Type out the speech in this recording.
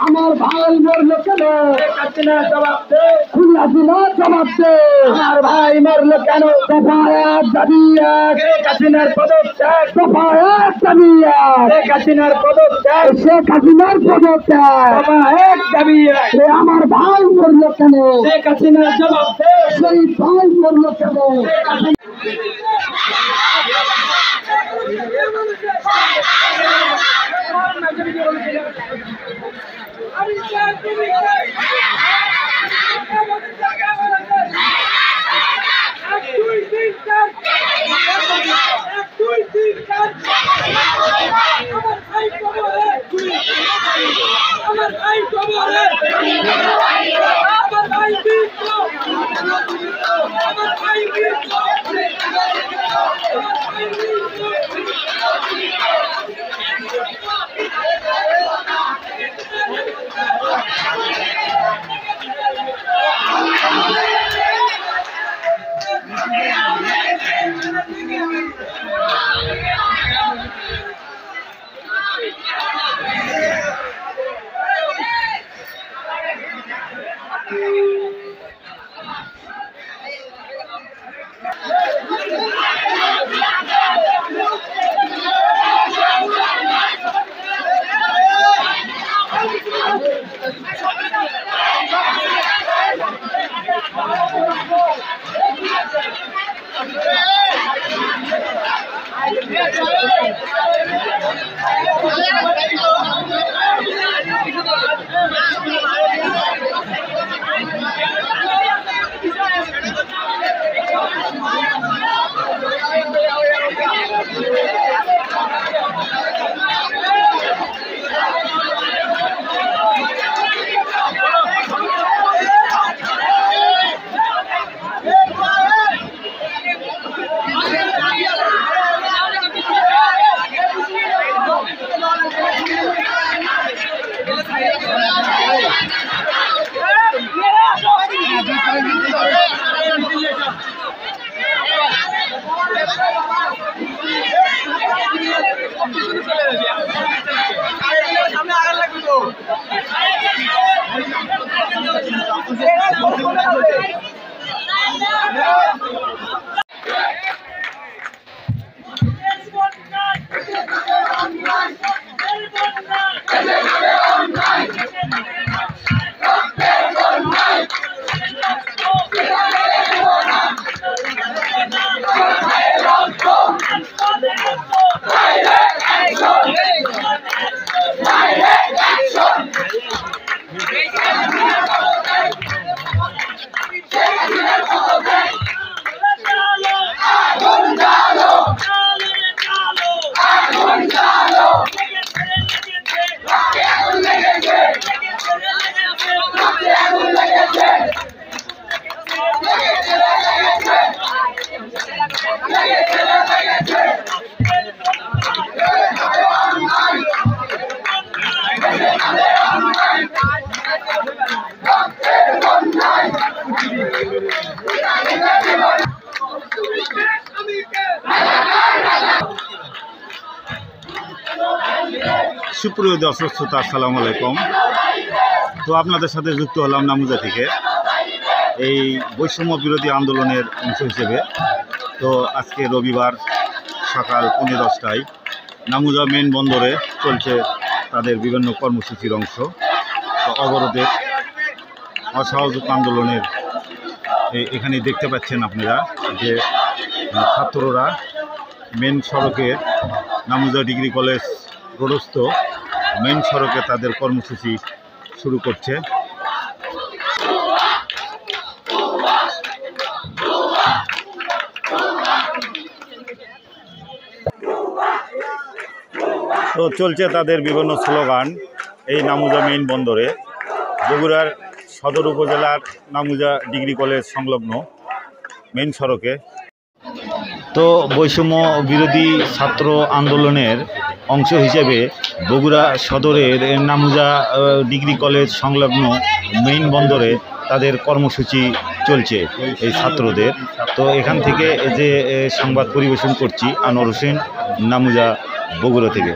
আমার ভাই মরল কেন? জবাব দে, খুলে আসিনা জবাব দে। আমার ভাই মরল কেন? দফা এক দাবি এক, শেখ হাসিনার পদত্যাগ। দফা এক দাবি এক, শেখ হাসিনার পদত্যাগ। শেখ হাসিনার পদত্যাগ। দফা এক দাবি এক। আমার ভাই মরল কেন? শেখ হাসিনার জবাব দে। সেই ভাই মরল কেন? I'm সুপ্রিয় দর্শক শ্রোতা, আসসালামু আলাইকুম। তো আপনাদের সাথে যুক্ত হলাম নামুজা থেকে এই বৈষম্য বিরোধী আন্দোলনের অংশ হিসেবে। তো আজকে রবিবার সকাল 10:30টায় নামুজা মেন বন্দরে চলছে তাদের বিভিন্ন কর্মসূচির অংশ। তো অবরোধের অসহযোগ আন্দোলনের এখানে দেখতে পাচ্ছেন আপনারা যে ছাত্ররা মেন সড়কে নামুজা ডিগ্রি কলেজ রোডস্থ মেন সড়কে তাদের কর্মসূচি শুরু করছে। তো চলছে তাদের বিভিন্ন স্লোগান এই নামুজা মেইন বন্দরে, বগুড়ার সদর উপজেলার নামুজা ডিগ্রি কলেজ সংলগ্ন মেইন সড়কে। তো বৈষম্য বিরোধী ছাত্র আন্দোলনের অংশ হিসেবে বগুড়া সদরের নামুজা ডিগ্রি কলেজ সংলগ্ন মেইন বন্দরে তাদের কর্মসূচি চলছে এই ছাত্রদের। তো এখান থেকে যে সংবাদ পরিবেশন করছি আনোয়ার হোসেন, নামুজা বগুড়া থেকে।